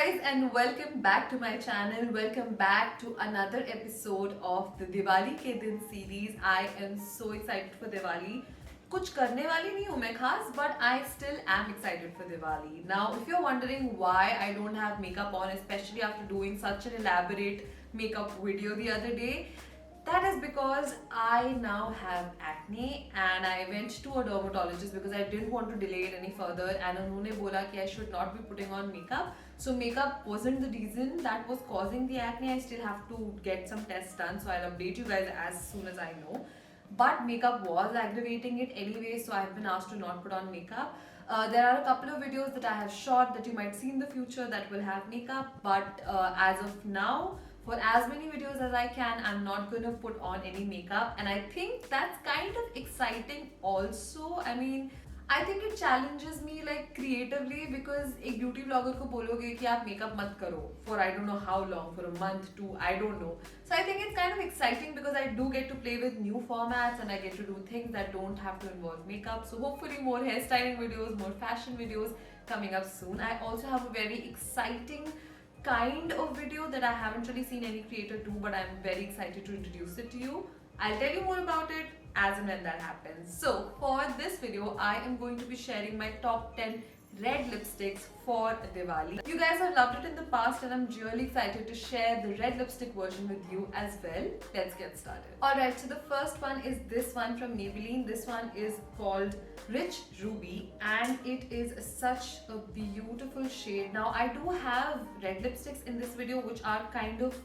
guys, and welcome back to my channel. Welcome back to another episode of the Diwali के दिन series. I am so excited for Diwali. कुछ करने वाली नहीं हूँ मैं खास, but I still am excited for Diwali. Now, if you're wondering why I don't have makeup on, especially after doing such an elaborate makeup video the other day, that is because I now have acne and I went to a dermatologist because I didn't want to delay it any further and उन्होंने बोला कि I should not be putting on makeup. So makeup wasn't the reason that was causing the acne. I still have to get some tests done, so I'll update you guys as soon as I know. But makeup was aggravating it anyway, so I've been asked to not put on makeup. There are a couple of videos that I have shot that you might see in the future that will have makeup, but as of now, for as many videos as I can, I'm not going to put on any makeup, and I think that's kind of exciting also. I think it challenges me like creatively because एक beauty blogger को बोलोगे कि आप makeup मत करो for I don't know how long, for a month, two, I don't know. So I think it's kind of exciting because I do get to play with new formats and I get to do things that don't have to involve makeup. So hopefully more hairstyling videos, more fashion videos coming up soon. I also have a very exciting kind of video that I haven't really seen any creator do, but I'm very excited to introduce it to you. I'll tell you more about it as and when that happens. So for this video, I am going to be sharing my top 10 red lipsticks for Diwali. You guys have loved it in the past and I'm really excited to share the red lipstick version with you as well. Let's get started. Alright, so the first one is this one from Maybelline. This one is called Rich Ruby and it is such a beautiful shade. Now I do have red lipsticks in this video which are kind of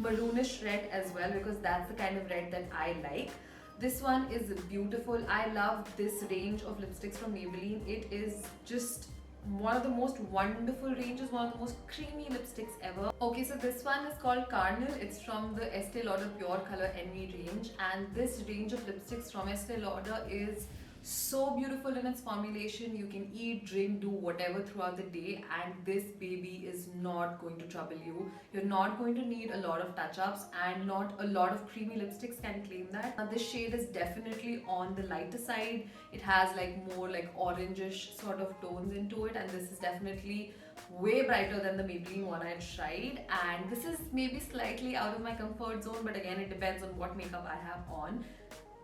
maroonish red as well because that's the kind of red that I like. This one is beautiful. I love this range of lipsticks from Maybelline. It is just one of the most wonderful ranges, one of the most creamy lipsticks ever. Okay, so this one is called Carnal. It's from the Estee Lauder Pure Color Envy range, and this range of lipsticks from Estee Lauder is so beautiful in its formulation. You can eat, drink, do whatever throughout the day, and this baby is not going to trouble you. You're not going to need a lot of touch-ups, and not a lot of creamy lipsticks can claim that. Now, this shade is definitely on the lighter side. It has like more like orangish sort of tones into it, and this is definitely way brighter than the Maybelline one I tried, and this is maybe slightly out of my comfort zone, but again it depends on what makeup I have on.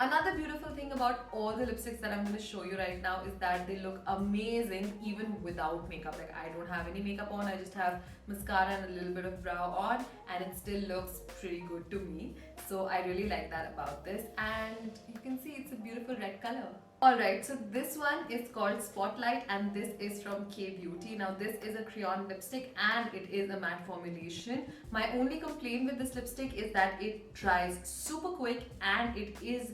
Another beautiful thing about all the lipsticks that I'm going to show you right now is that they look amazing even without makeup. Like I don't have any makeup on, I just have mascara and a little bit of brow on and it still looks pretty good to me. So I really like that about this, and you can see it's a beautiful red color. Alright, so this one is called Spotlight and this is from K Beauty. Now this is a crayon lipstick and it is a matte formulation. My only complaint with this lipstick is that it dries super quick and it is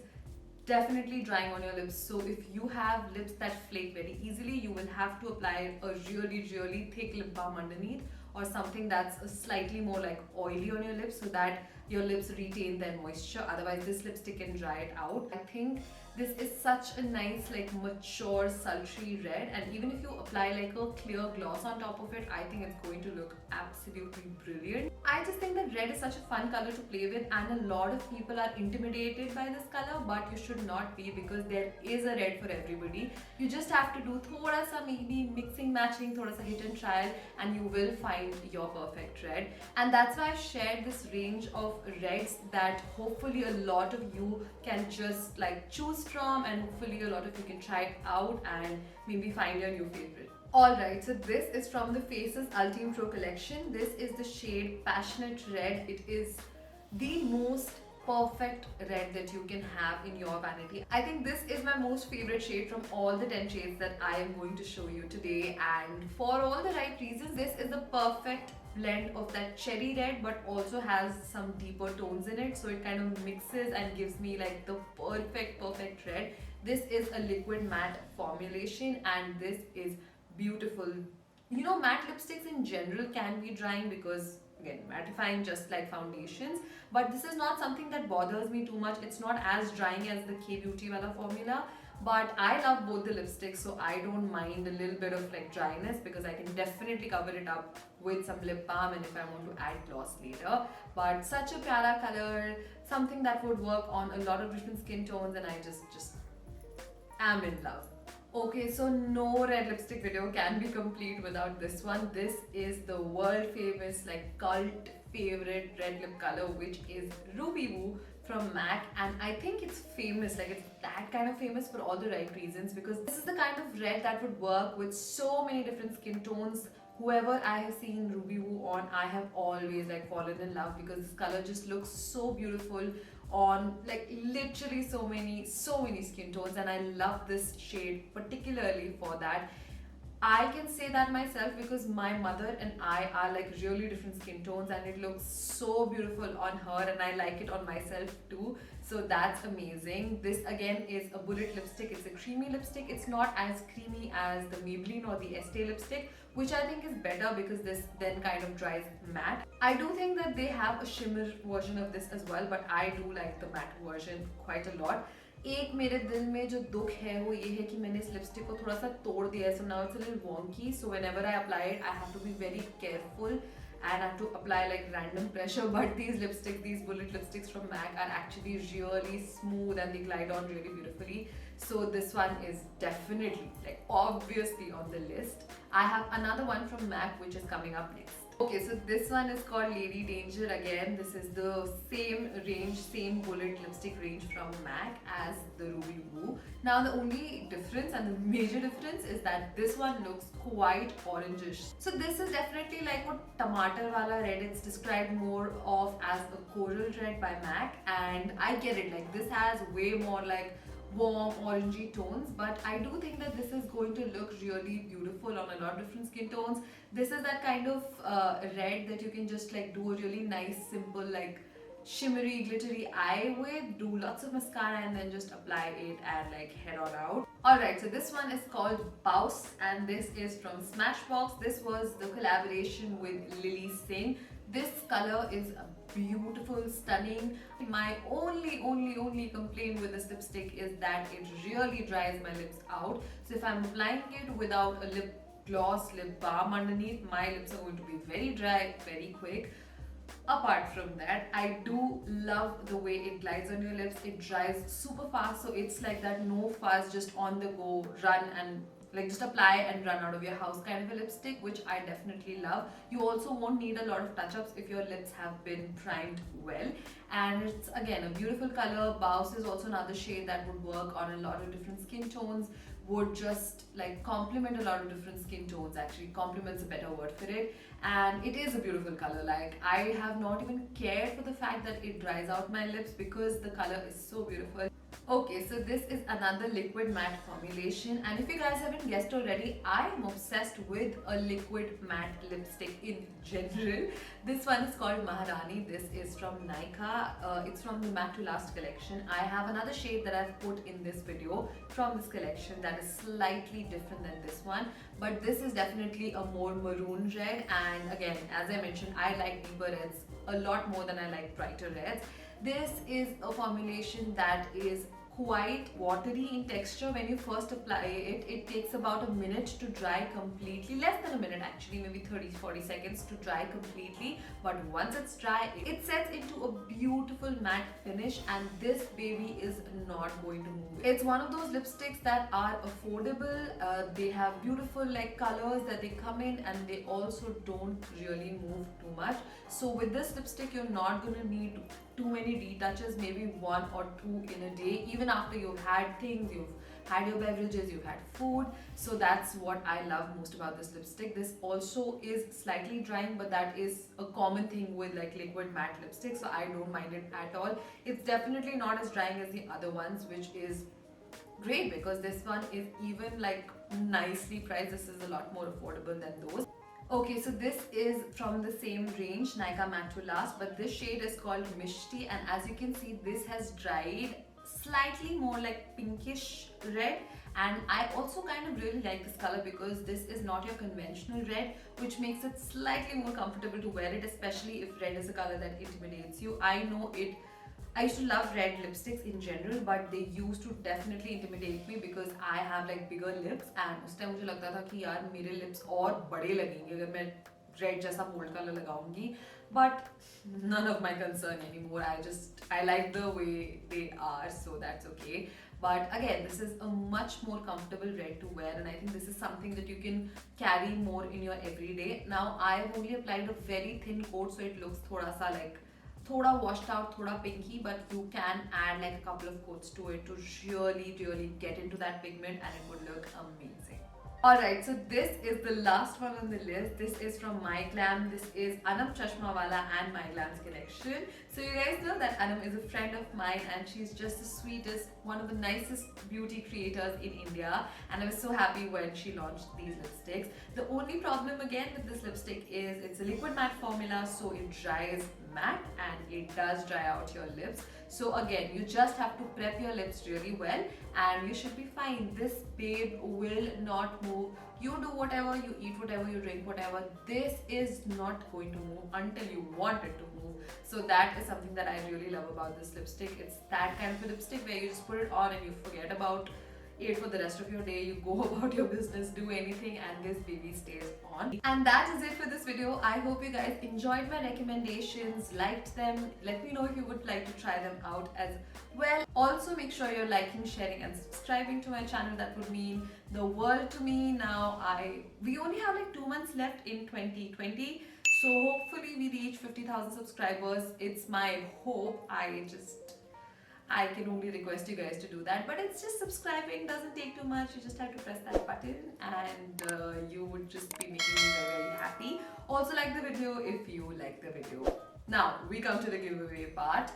definitely drying on your lips. So if you have lips that flake very easily, you will have to apply a really thick lip balm underneath or something that's slightly more like oily on your lips so that your lips retain their moisture. Otherwise this lipstick can dry it out. I think this is such a nice like mature sultry red, and even if you apply like a clear gloss on top of it, I think it's going to look absolutely brilliant. I just think that red is such a fun color to play with, and a lot of people are intimidated by this color, but you should not be because there is a red for everybody. You just have to do thoda sa maybe mixing matching, thoda sa hit and trial, and you will find your perfect red. And that's why I've shared this range of reds that hopefully a lot of you can just like choose from, and hopefully a lot of you can try it out and maybe find your new favorite. Alright, so this is from the Faces Ultime Pro collection. This is the shade Passionate Red. It is the most perfect red that you can have in your vanity. I think this is my most favorite shade from all the 10 shades that I am going to show you today, and for all the right reasons. This is the perfect blend of that cherry red but also has some deeper tones in it, so it kind of mixes and gives me like the perfect red. This is a liquid matte formulation and this is beautiful. You know, matte lipsticks in general can be drying because again mattifying just like foundations, but this is not something that bothers me too much. It's not as drying as the K Beauty wala formula, but I love both the lipsticks, so I don't mind a little bit of like dryness because I can definitely cover it up with some lip balm and if I want to add gloss later. But such a pyara color, something that would work on a lot of different skin tones, and I just am in love. Okay, so no red lipstick video can be complete without this one. This is the world famous, like cult favorite red lip color, which is Ruby Woo from MAC. And I think it's famous, like it's that kind of famous for all the right reasons, because this is the kind of red that would work with so many different skin tones. Whoever I have seen Ruby Woo on, I have always like fallen in love because this color just looks so beautiful on like literally so many skin tones, and I love this shade particularly for that. I can say that myself because my mother and I are like really different skin tones, and it looks so beautiful on her, and I like it on myself too. So that's amazing. This again is a bullet lipstick. It's a creamy lipstick. It's not as creamy as the Maybelline or the Estee lipstick, which I think is better because this then kind of dries matte. I do think that they have a shimmer version of this as well, but I do like the matte version quite a lot. एक मेरे दिल में जो दुख है वो ये है कि मैंने इस लिपस्टिक को थोड़ा सा तोड़ दिया है, so now it's a little wonky, so whenever I apply it I have to be very careful and I have to apply like random pressure. But these lipsticks, these bullet lipsticks from MAC are actually really smooth and they glide on really beautifully, so this one is definitely like obviously on the list. I have another one from MAC which is coming up next. Okay, so this one is called Lady Danger. Again, this is the same range, same bullet lipstick range from MAC as the Ruby Woo. Now the only difference and the major difference is that this one looks quite orangish. So this is definitely like what Tomato Wala Red, it's described more of as a coral red by MAC, and I get it, like this has way more like warm orangey tones, but I do think that this is going to look really beautiful on a lot of different skin tones. This is that kind of red that you can just like do a really nice simple like shimmery glittery eye with, do lots of mascara and then just apply it and like head on out. Alright, so this one is called Bouse and this is from Smashbox. This was the collaboration with Lily Singh. This color is beautiful, stunning. My only complaint with this lipstick is that it really dries my lips out. So if I'm applying it without a lip gloss, lip balm underneath, my lips are going to be very dry, very quick. Apart from that, I do love the way it glides on your lips. It dries super fast, so it's like that no fuss, just on the go, run and like just apply and run out of your house kind of a lipstick, which I definitely love. You also won't need a lot of touch-ups if your lips have been primed well, and it's again a beautiful color. Bouse is also another shade that would work on a lot of different skin tones, would just like complement a lot of different skin tones. Actually, complements a better word for it, and it is a beautiful color. Like I have not even cared for the fact that it dries out my lips because the color is so beautiful. Okay, so this is another liquid matte formulation, and if you guys haven't guessed already, I am obsessed with a liquid matte lipstick in general. This one is called Maharani. This is from Nykaa. It's from the Matte to Last collection. I have another shade that I've put in this video from this collection that is slightly different than this one, but this is definitely a more maroon red, and again, as I mentioned, I like deeper reds a lot more than I like brighter reds. This is a formulation that is quite watery in texture. When you first apply it, it takes about a minute to dry completely, less than a minute actually, maybe 30-40 seconds to dry completely, but once it's dry, it sets into a beautiful matte finish, and this baby is not going to move. It's one of those lipsticks that are affordable. They have beautiful like colors that they come in, and they also don't really move too much. So with this lipstick, you're not going to need too many retouches, maybe one or two in a day, even after you've had things, you've had your beverages, you've had food. So that's what I love most about this lipstick. This also is slightly drying, but that is a common thing with like liquid matte lipsticks, so I don't mind it at all. It's definitely not as drying as the other ones, which is great because this one is even like nicely priced. This is a lot more affordable than those. Okay, so this is from the same range, Nykaa Matte to Last, but this shade is called Mishti, and as you can see, this has dried slightly more like pinkish red, and I also kind of really like this color because this is not your conventional red, which makes it slightly more comfortable to wear it, especially if red is a color that intimidates you. I used to love red lipsticks in general, but they used to definitely intimidate me because I have like bigger lips, and उस time मुझे लगता था कि यार मेरे lips और बड़े लगेंगे अगर मैं red जैसा bold color लगाऊंगी, but none of my concern anymore. I like the way they are, so that's okay. But again, this is a much more comfortable red to wear, and I think this is something that you can carry more in your everyday. Now I have only applied a very thin coat, so it looks thoda sa like thoda washed out, thoda pinky, but you can add like a couple of coats to it to really get into that pigment, and it would look amazing. Alright, so this is the last one on the list. This is from My Glam. This is Anam Chashmawala and My Glam's collection. So you guys know that Anam is a friend of mine, and she's just the sweetest, one of the nicest beauty creators in India, and I was so happy when she launched these lipsticks. The only problem again with this lipstick is it's a liquid matte formula, so it dries matte and it does dry out your lips. So again, you just have to prep your lips really well and you should be fine. This babe will not move. You do whatever, you eat whatever, you drink whatever, this is not going to move until you want it to move. So that is something that I really love about this lipstick. It's that kind of a lipstick where you just put it on and you forget about it for the rest of your day. You go about your business, do anything, and this baby stays on. And that is it for this video. I hope you guys enjoyed my recommendations, liked them. Let me know if you would like to try them out as well. Also make sure you're liking, sharing and subscribing to my channel. That would mean the world to me. Now we only have like 2 months left in 2020, so hopefully we reach 50,000 subscribers. It's my hope. I can only request you guys to do that, but it's just subscribing, doesn't take too much. You just have to press that button and you would just be making me very happy. Also like the video if you like the video. Now we come to the giveaway part.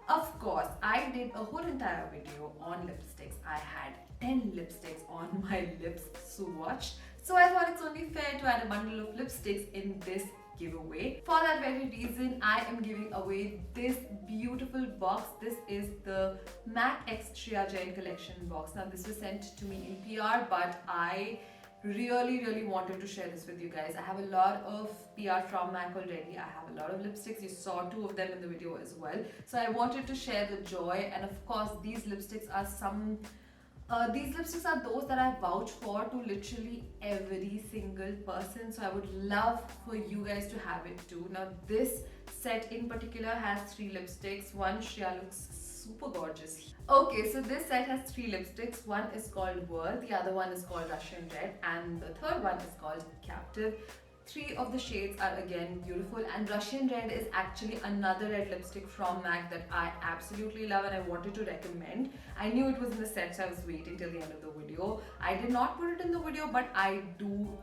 Of course, I did a whole entire video on lipsticks. I had 10 lipsticks on my lips swatch. So I thought it's only fair to add a bundle of lipsticks in this giveaway. For that very reason, I am giving away this beautiful box. This is the MAC X Shreya Jain collection box. Now this was sent to me in PR, but I really wanted to share this with you guys. I have a lot of PR from MAC already. I have a lot of lipsticks. You saw 2 of them in the video as well. So I wanted to share the joy, and of course these lipsticks are those that I vouch for to literally every single person. So I would love for you guys to have it too. Now this set in particular has 3 lipsticks. One, Shreya looks super gorgeous. Okay, so this set has 3 lipsticks. One is called Whirl, the other one is called Russian Red, and the third one is called Captive. 3 of the shades are again beautiful, and Russian Red is actually another red lipstick from MAC that I absolutely love and I wanted to recommend. I knew it was in the set, so I was waiting till the end of the video. I did not put it in the video, but I do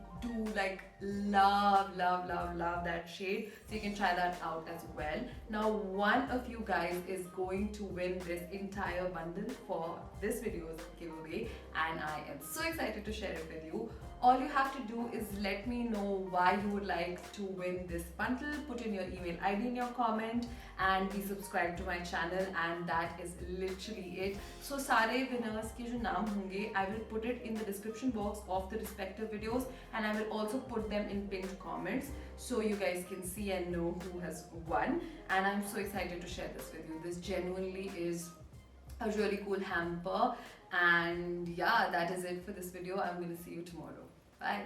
like love that shade, so you can try that out as well. Now one of you guys is going to win this entire bundle for this video's giveaway, and I am so excited to share it with you. All you have to do is let me know why you would like to win this bundle. Put in your email ID in your comment and be subscribed to my channel, and that is literally it. So sare winners ke jo naam honge, I will put it in the description box of the respective videos, and I will also put them in pinned comments so you guys can see and know who has won. And I'm so excited to share this with you. This genuinely is a really cool hamper. And yeah, that is it for this video. I'm going to see you tomorrow. Bye.